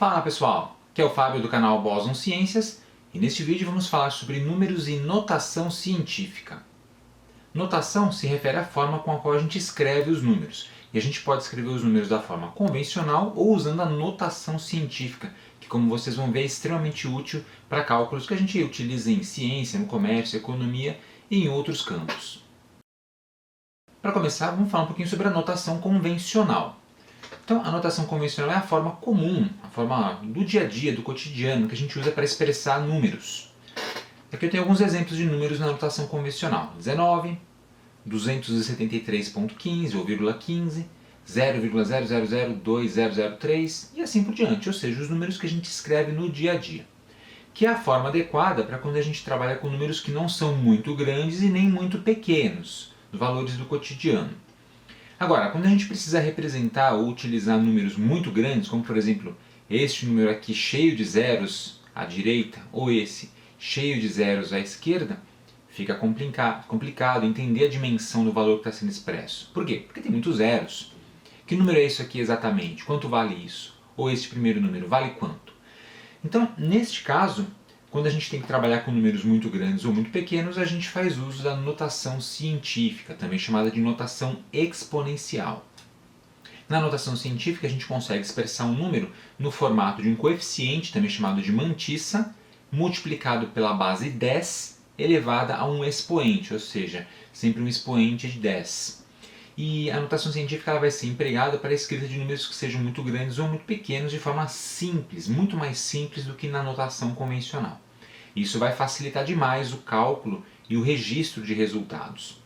Fala pessoal, aqui é o Fábio do canal Boston Ciências e neste vídeo vamos falar sobre números e notação científica. Notação se refere à forma com a qual a gente escreve os números e a gente pode escrever os números da forma convencional ou usando a notação científica, que como vocês vão ver é extremamente útil para cálculos que a gente utiliza em ciência, no comércio, economia e em outros campos. Para começar, vamos falar um pouquinho sobre a notação convencional. Então, a notação convencional é a forma comum, a forma do dia a dia, do cotidiano, que a gente usa para expressar números. Aqui eu tenho alguns exemplos de números na notação convencional. 19, 273.15 ou 0,15, 0,000203 e assim por diante, ou seja, os números que a gente escreve no dia a dia. Que é a forma adequada para quando a gente trabalha com números que não são muito grandes e nem muito pequenos, os valores do cotidiano. Agora, quando a gente precisa representar ou utilizar números muito grandes, como por exemplo este número aqui cheio de zeros à direita ou esse cheio de zeros à esquerda, fica complicado entender a dimensão do valor que está sendo expresso. Por quê? Porque tem muitos zeros. Que número é isso aqui exatamente? Quanto vale isso? Ou este primeiro número vale quanto? Então, neste caso, quando a gente tem que trabalhar com números muito grandes ou muito pequenos, a gente faz uso da notação científica, também chamada de notação exponencial. Na notação científica, a gente consegue expressar um número no formato de um coeficiente, também chamado de mantissa, multiplicado pela base 10, elevada a um expoente, ou seja, sempre um expoente de 10. E a notação científica ela vai ser empregada para a escrita de números que sejam muito grandes ou muito pequenos de forma simples, muito mais simples do que na notação convencional. Isso vai facilitar demais o cálculo e o registro de resultados.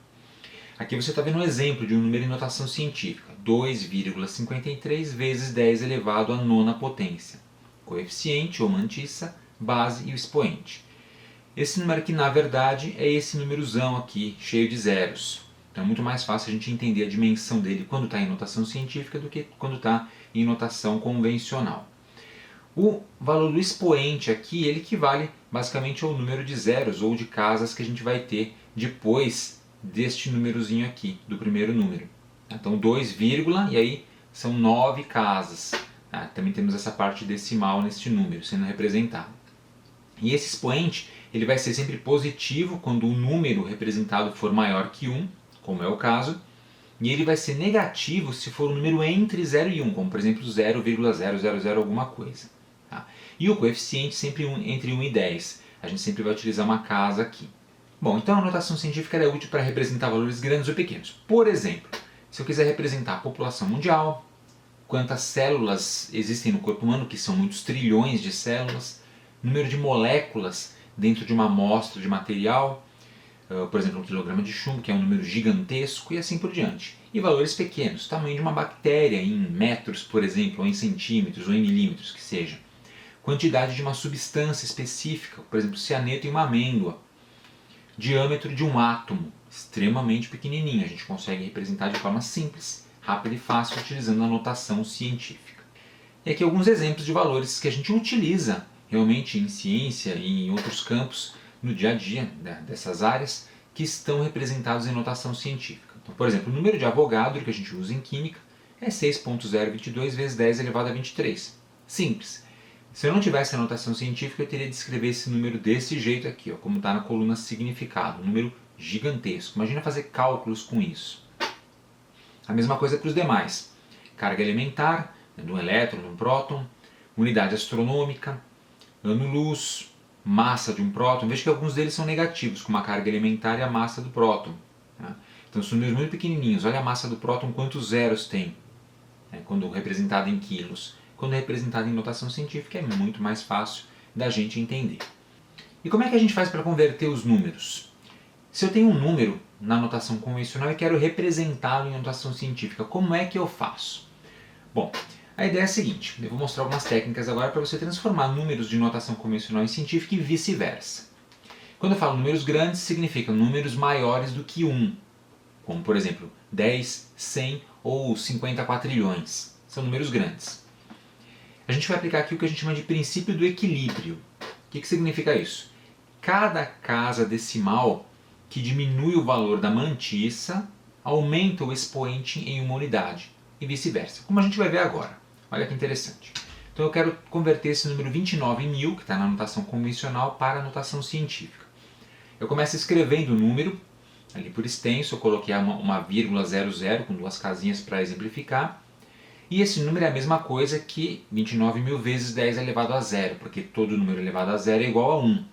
Aqui você está vendo um exemplo de um número em notação científica, 2,53 vezes 10 elevado à nona potência. Coeficiente ou mantissa, base e o expoente. Esse número aqui na verdade é esse númerozão aqui, cheio de zeros. Então é muito mais fácil a gente entender a dimensão dele quando está em notação científica do que quando está em notação convencional. O valor do expoente aqui ele equivale basicamente ao número de zeros ou de casas que a gente vai ter depois deste númerozinho aqui, do primeiro número. Então 2, e aí são 9 casas. Também temos essa parte decimal neste número sendo representado. E esse expoente ele vai ser sempre positivo quando o número representado for maior que 1, como é o caso, e ele vai ser negativo se for um número entre 0 e 1, como por exemplo 0,000 alguma coisa. Tá? E o coeficiente sempre entre 1 e 10. A gente sempre vai utilizar uma casa aqui. Bom, então a notação científica é útil para representar valores grandes ou pequenos. Por exemplo, se eu quiser representar a população mundial, quantas células existem no corpo humano, que são muitos trilhões de células, número de moléculas dentro de uma amostra de material, por exemplo, um quilograma de chumbo, que é um número gigantesco, e assim por diante. E valores pequenos, tamanho de uma bactéria em metros, por exemplo, ou em centímetros, ou em milímetros, que seja. Quantidade de uma substância específica, por exemplo, cianeto em uma amêndoa. Diâmetro de um átomo, extremamente pequenininho, a gente consegue representar de forma simples, rápida e fácil, utilizando a notação científica. E aqui alguns exemplos de valores que a gente utiliza realmente em ciência e em outros campos, no dia a dia dessas áreas, que estão representados em notação científica. Então, por exemplo, o número de Avogadro que a gente usa em química é 6.022 vezes 10 elevado a 23. Simples. Se eu não tivesse a notação científica, eu teria de escrever esse número desse jeito aqui, ó, como está na coluna significado, um número gigantesco. Imagina fazer cálculos com isso. A mesma coisa para os demais. Carga elementar, de um elétron, de um próton, unidade astronômica, ano-luz, massa de um próton. Veja que alguns deles são negativos, como a carga elementar e a massa do próton. Tá? Então são números muito pequenininhos. Olha a massa do próton, quantos zeros tem, quando representado em quilos. Quando representado em notação científica é muito mais fácil da gente entender. E como é que a gente faz para converter os números? Se eu tenho um número na notação convencional e quero representá-lo em notação científica, como é que eu faço? Bom, a ideia é a seguinte, eu vou mostrar algumas técnicas agora para você transformar números de notação convencional em científica e vice-versa. Quando eu falo números grandes, significa números maiores do que 1, como por exemplo 10, 100 ou 50 quatrilhões. São números grandes. A gente vai aplicar aqui o que a gente chama de princípio do equilíbrio. O que significa isso? Cada casa decimal que diminui o valor da mantissa aumenta o expoente em uma unidade e vice-versa, como a gente vai ver agora. Olha que interessante. Então eu quero converter esse número 29.000, que está na notação convencional, para a notação científica. Eu começo escrevendo o número, ali por extenso, eu coloquei uma vírgula 00 com duas casinhas para exemplificar. E esse número é a mesma coisa que 29.000 vezes 10 elevado a zero, porque todo número elevado a zero é igual a 1.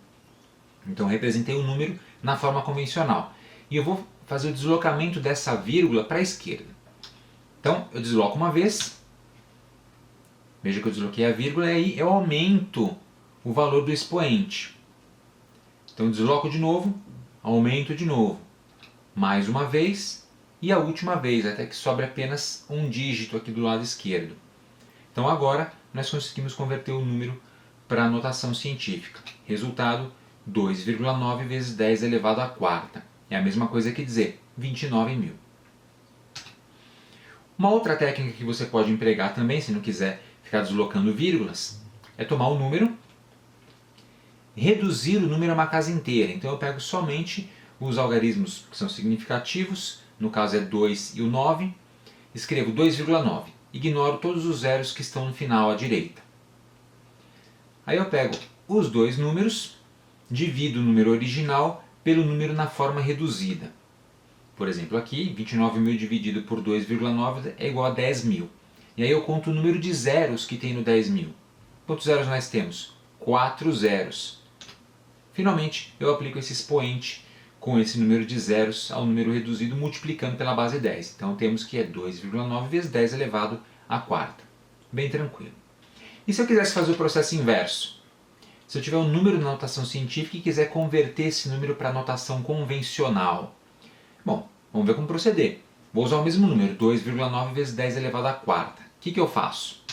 Então eu representei o número na forma convencional. E eu vou fazer o deslocamento dessa vírgula para a esquerda. Então eu desloco uma vez, veja que eu desloquei a vírgula e aí eu aumento o valor do expoente. Então eu desloco de novo, aumento de novo, mais uma vez e a última vez, até que sobre apenas um dígito aqui do lado esquerdo. Então agora nós conseguimos converter o número para a notação científica. Resultado, 2,9 vezes 10 elevado à quarta. É a mesma coisa que dizer 29.000. Uma outra técnica que você pode empregar também, se não quiser ficar deslocando vírgulas, é tomar o número, reduzir o número a uma casa inteira. Então eu pego somente os algarismos que são significativos, no caso é 2 e o 9, escrevo 2,9. Ignoro todos os zeros que estão no final à direita. Aí eu pego os dois números, divido o número original pelo número na forma reduzida. Por exemplo, aqui, 29.000 dividido por 2,9 é igual a 10.000. E aí eu conto o número de zeros que tem no 10.000. Quantos zeros nós temos? 4 zeros. Finalmente, eu aplico esse expoente com esse número de zeros ao número reduzido multiplicando pela base 10. Então temos que é 2,9 vezes 10 elevado à quarta. Bem tranquilo. E se eu quisesse fazer o processo inverso? Se eu tiver um número na notação científica e quiser converter esse número para a notação convencional? Bom, vamos ver como proceder. Vou usar o mesmo número, 2,9 vezes 10 elevado à quarta. O que eu faço?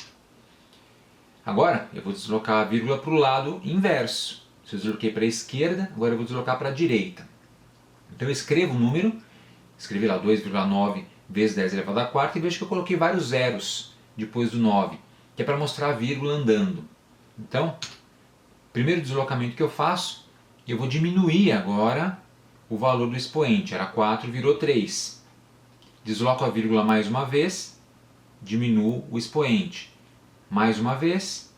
Agora eu vou deslocar a vírgula para o lado inverso. Se eu desloquei para a esquerda, agora eu vou deslocar para a direita. Então eu escrevo o número, escrevi lá 2,9 vezes 10 elevado à quarta e vejo que eu coloquei vários zeros depois do 9, que é para mostrar a vírgula andando. Então, primeiro deslocamento que eu faço, eu vou diminuir agora o valor do expoente. Era 4, virou 3. Desloco a vírgula mais uma vez, diminuo o expoente. Mais uma vez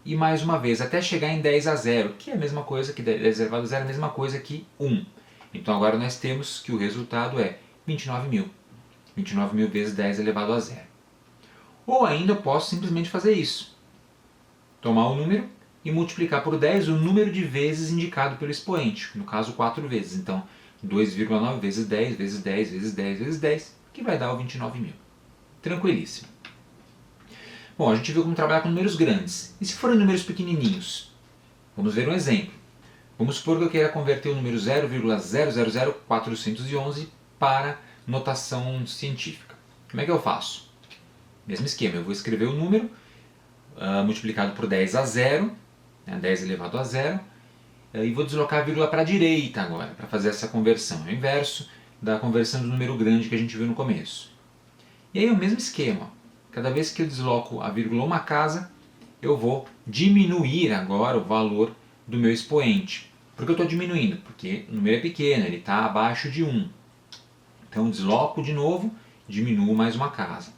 e mais uma vez, até chegar em 10 a 0, que é a mesma coisa que 10 elevado a 0 é a mesma coisa que 1. Então agora nós temos que o resultado é 29.000. 29.000 vezes 10 elevado a 0. Ou ainda eu posso simplesmente fazer isso. Tomar o número e multiplicar por 10 o número de vezes indicado pelo expoente, no caso 4 vezes. Então 2,9 vezes 10 vezes 10 vezes 10 vezes 10, que vai dar o 29.000. Tranquilíssimo. Bom, a gente viu como trabalhar com números grandes. E se forem números pequenininhos? Vamos ver um exemplo. Vamos supor que eu queira converter o número 0,000411 para notação científica. Como é que eu faço? Mesmo esquema, eu vou escrever o número multiplicado por 10 a 0, 10 elevado a 0, e vou deslocar a vírgula para a direita agora, para fazer essa conversão. É o inverso da conversão do número grande que a gente viu no começo. E aí é o mesmo esquema. Cada vez que eu desloco a vírgula uma casa, eu vou diminuir agora o valor do meu expoente. Por que eu estou diminuindo? Porque o número é pequeno, ele está abaixo de 1. Então desloco de novo, diminuo mais uma casa.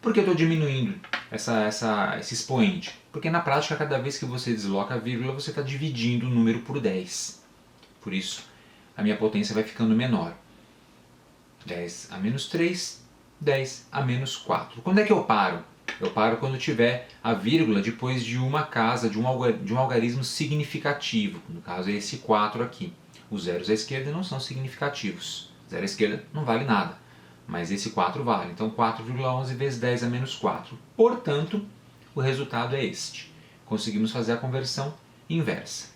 Por que eu estou diminuindo esse expoente? Porque na prática, cada vez que você desloca a vírgula, você está dividindo o número por 10. Por isso, a minha potência vai ficando menor. 10 a menos 3, 10 a menos 4. Quando é que eu paro? Eu paro quando tiver a vírgula depois de uma casa, de um algarismo significativo. No caso é esse 4 aqui. Os zeros à esquerda não são significativos. Zero à esquerda não vale nada. Mas esse 4 vale. Então 4,11 vezes 10 a menos 4. Portanto, o resultado é este. Conseguimos fazer a conversão inversa.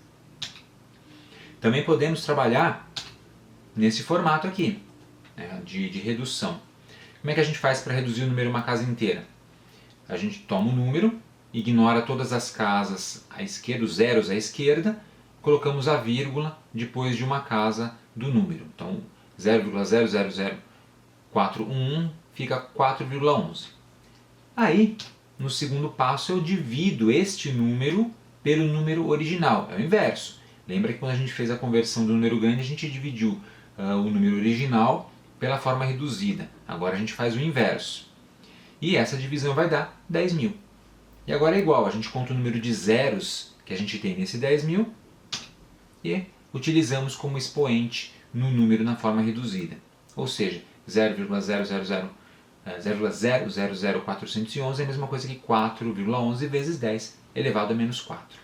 Também podemos trabalhar nesse formato aqui, né, de redução. Como é que a gente faz para reduzir o número a uma casa inteira? A gente toma o número, ignora todas as casas à esquerda, os zeros à esquerda, colocamos a vírgula depois de uma casa do número. Então 0,000411 fica 4,11. Aí, no segundo passo, eu divido este número pelo número original. É o inverso. Lembra que quando a gente fez a conversão do número grande, a gente dividiu o número original pela forma reduzida. Agora a gente faz o inverso. E essa divisão vai dar 10.000. E agora é igual, a gente conta o número de zeros que a gente tem nesse 10.000 e utilizamos como expoente no número na forma reduzida. Ou seja, 0,000411 é a mesma coisa que 4,11 vezes 10 elevado a menos 4.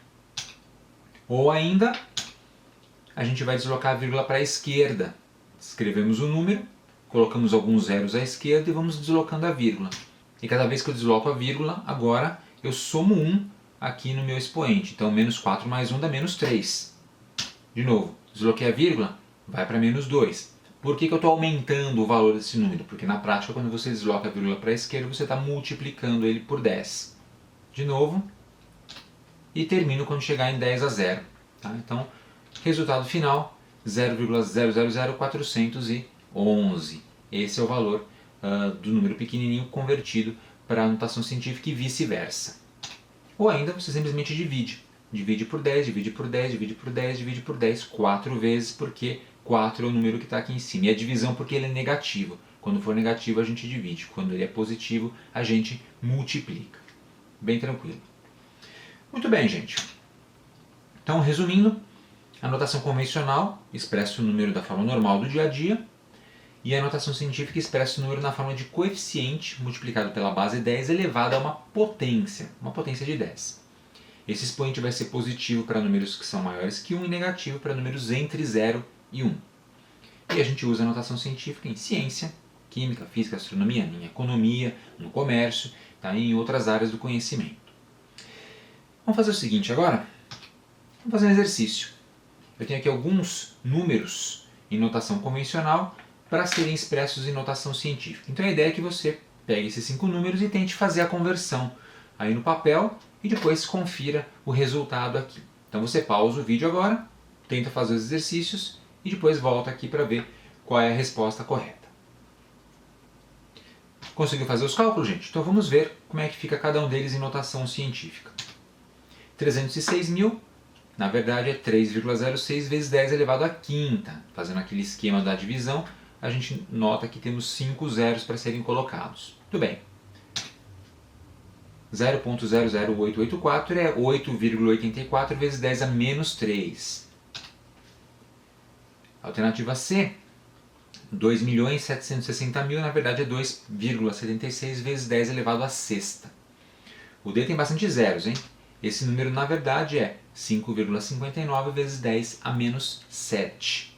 Ou ainda, a gente vai deslocar a vírgula para a esquerda. Escrevemos o número, colocamos alguns zeros à esquerda e vamos deslocando a vírgula. E cada vez que eu desloco a vírgula, agora eu somo 1 aqui no meu expoente. Então, menos 4 mais 1 dá menos 3. De novo, desloquei a vírgula, vai para menos 2. Por que eu estou aumentando o valor desse número? Porque na prática, quando você desloca a vírgula para a esquerda, você está multiplicando ele por 10. De novo, e termino quando chegar em 10 a 0. Tá? Então, resultado final, 0,000411. Esse é o valor do número pequenininho convertido para a notação científica e vice-versa. Ou ainda você simplesmente divide. Divide por 10, divide por 10, divide por 10, divide por 10, 4 vezes, porque 4 é o número que está aqui em cima. E a divisão porque ele é negativo. Quando for negativo a gente divide. Quando ele é positivo a gente multiplica. Bem tranquilo. Muito bem, gente. Então, resumindo, a notação convencional expressa o número da forma normal do dia a dia e a notação científica expressa o número na forma de coeficiente multiplicado pela base 10 elevado a uma potência de 10. Esse expoente vai ser positivo para números que são maiores que 1 e negativo para números entre 0 e 1. E a gente usa a notação científica em ciência, química, física, astronomia, em economia, no comércio, tá? E em outras áreas do conhecimento. Vamos fazer o seguinte agora. Vamos fazer um exercício. Eu tenho aqui alguns números em notação convencional para serem expressos em notação científica. Então a ideia é que você pegue esses 5 números e tente fazer a conversão aí no papel e depois confira o resultado aqui. Então você pausa o vídeo agora, tenta fazer os exercícios e depois volta aqui para ver qual é a resposta correta. Conseguiu fazer os cálculos, gente? Então vamos ver como é que fica cada um deles em notação científica. 306.000, na verdade é 3,06 vezes 10 elevado à quinta. Fazendo aquele esquema da divisão, a gente nota que temos 5 zeros para serem colocados. Muito bem. 0,00884 é 8,84 vezes 10 a menos 3. Alternativa C, 2.760.000, na verdade é 2,76 vezes 10 elevado à sexta. O D tem bastante zeros, hein? Esse número, na verdade, é 5,59 vezes 10 a menos 7.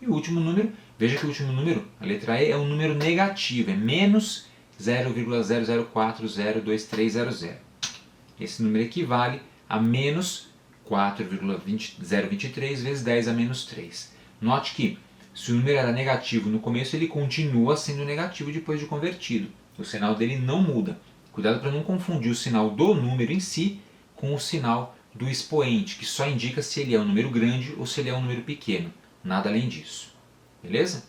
E o último número, veja que o último número, a letra E, é um número negativo, é menos 0,00402300. Esse número equivale a menos 4,023 vezes 10 a menos 3. Note que, se o número era negativo no começo, ele continua sendo negativo depois de convertido. O sinal dele não muda. Cuidado para não confundir o sinal do número em si com o sinal do expoente, que só indica se ele é um número grande ou se ele é um número pequeno. Nada além disso. Beleza?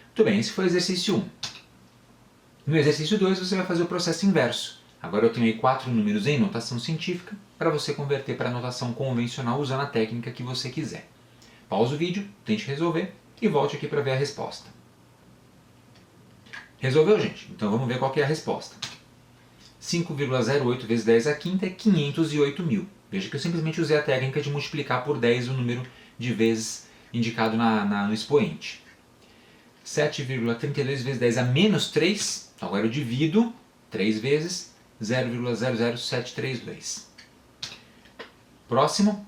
Muito bem, esse foi o exercício 1. No exercício 2 você vai fazer o processo inverso. Agora eu tenho aí 4 números em notação científica para você converter para a notação convencional usando a técnica que você quiser. Pausa o vídeo, tente resolver e volte aqui para ver a resposta. Resolveu, gente? Então vamos ver qual que é a resposta. 5,08 vezes 10 à quinta é 508.000. Veja que eu simplesmente usei a técnica de multiplicar por 10 o número de vezes indicado no expoente. 7,32 vezes 10 a menos 3, agora eu divido 3 vezes 0,00732. Próximo,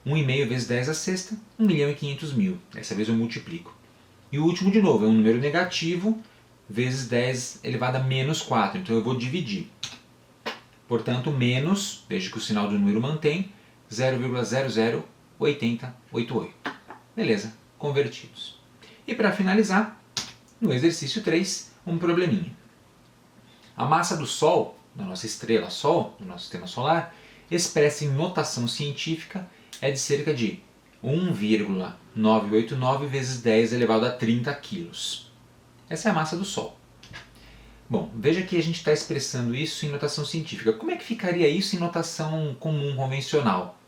1,5 vezes 10 à sexta, 1.500.000. Dessa vez eu multiplico. E o último, de novo, é um número negativo vezes 10 elevado a menos 4. Então eu vou dividir. Portanto, menos, veja que o sinal do número mantém, 0,008088. Beleza, convertidos. E para finalizar, no exercício 3, um probleminha. A massa do Sol, da nossa estrela Sol, do nosso sistema solar, expressa em notação científica, é de cerca de 1,989 vezes 10 elevado a 30 quilos. Essa é a massa do Sol. Bom, veja que a gente está expressando isso em notação científica. Como é que ficaria isso em notação comum, convencional?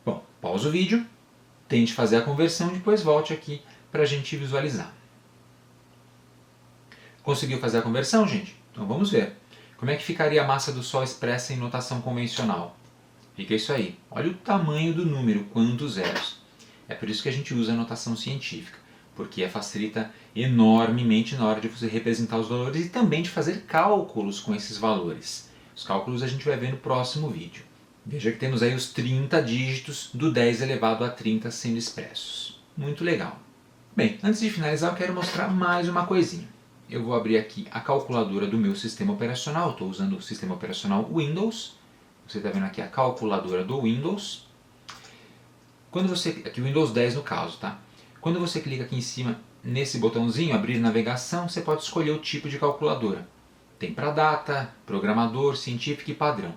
Bom, pausa o vídeo, tente fazer a conversão e depois volte aqui para a gente visualizar. Conseguiu fazer a conversão, gente? Então vamos ver. Como é que ficaria a massa do Sol expressa em notação convencional? Fica isso aí. Olha o tamanho do número, quantos zeros. É por isso que a gente usa a notação científica, porque facilita enormemente na hora de você representar os valores e também de fazer cálculos com esses valores. Os cálculos a gente vai ver no próximo vídeo. Veja que temos aí os 30 dígitos do 10 elevado a 30 sendo expressos. Muito legal. Bem, antes de finalizar eu quero mostrar mais uma coisinha. Eu vou abrir aqui a calculadora do meu sistema operacional. Estou usando o sistema operacional Windows. Você está vendo aqui a calculadora do Windows. Aqui o Windows 10 no caso, tá? Quando você clica aqui em cima nesse botãozinho, abrir navegação, você pode escolher o tipo de calculadora. Tem para data, programador, científica e padrão.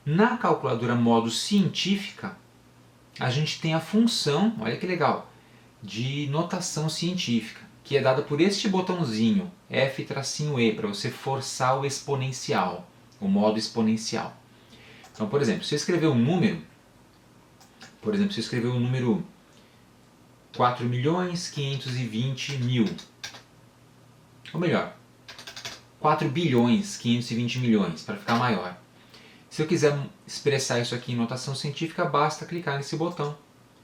Na calculadora modo científica, a gente tem a função, olha que legal, de notação científica, que é dada por este botãozinho, F-E, para você forçar o exponencial, o modo exponencial. Então, por exemplo, se eu escrever um número, se eu escrever o número 4.520.000, ou melhor, 4.520.000.000, para ficar maior. Se eu quiser expressar isso aqui em notação científica, basta clicar nesse botão.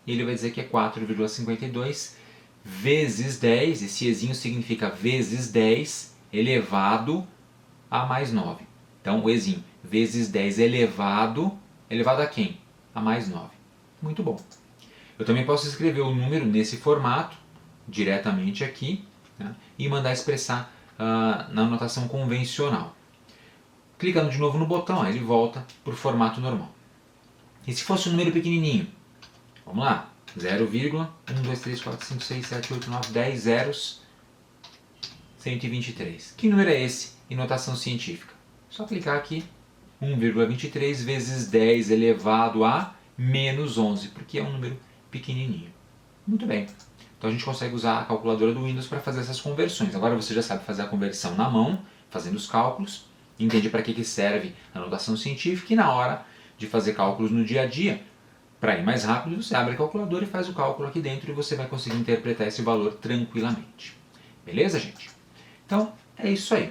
E ele vai dizer que é 4,52 vezes 10, esse ezinho significa vezes 10 elevado a mais 9. Então o ezinho, vezes 10 elevado a quem? A mais 9. Muito bom. Eu também posso escrever o número nesse formato, diretamente aqui, né, e mandar expressar na notação convencional. Clicando de novo no botão, ele volta para o formato normal. E se fosse um número pequenininho? Vamos lá. 0, 1, 2, 3, 4, 5, 6, 7, 8, 9, 10 zeros, 123. Que número é esse em notação científica? Só clicar aqui. 1,23 vezes 10 elevado a menos 11, porque é um número pequenininho. Muito bem. Então a gente consegue usar a calculadora do Windows para fazer essas conversões. Agora você já sabe fazer a conversão na mão, fazendo os cálculos, entende para que serve a notação científica e na hora de fazer cálculos no dia a dia, para ir mais rápido, você abre a calculadora e faz o cálculo aqui dentro e você vai conseguir interpretar esse valor tranquilamente. Beleza, gente? Então, é isso aí.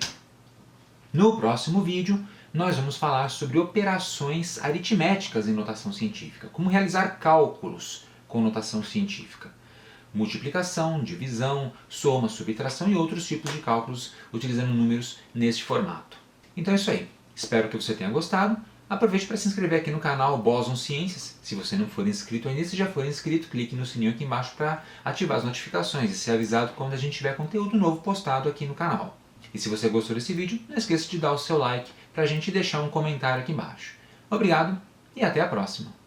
No próximo vídeo, nós vamos falar sobre operações aritméticas em notação científica, como realizar cálculos com notação científica. Multiplicação, divisão, soma, subtração e outros tipos de cálculos utilizando números neste formato. Então é isso aí. Espero que você tenha gostado. Aproveite para se inscrever aqui no canal Boson Ciências. Se você não for inscrito ainda, se já for inscrito, clique no sininho aqui embaixo para ativar as notificações e ser avisado quando a gente tiver conteúdo novo postado aqui no canal. E se você gostou desse vídeo, não esqueça de dar o seu like para a gente deixar um comentário aqui embaixo. Obrigado e até a próxima!